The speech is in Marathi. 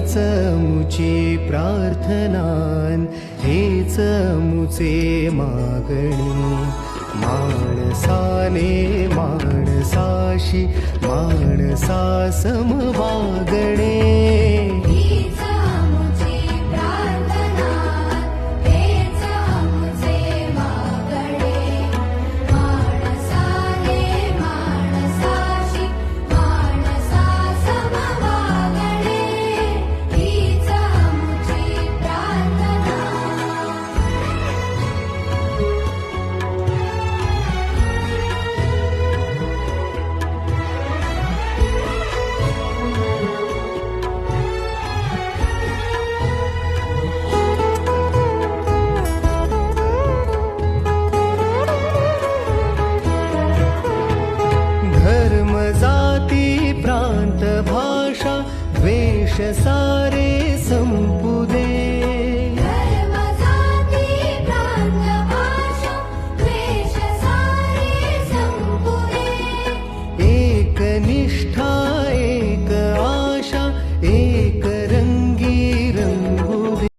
हेच मुची प्रार्थनान, हेच मुचे मागणी. माणसाने माणसाशी माणसा सम वागणे. धर्म जाती प्रांत भाषा द्वेष सारे संपू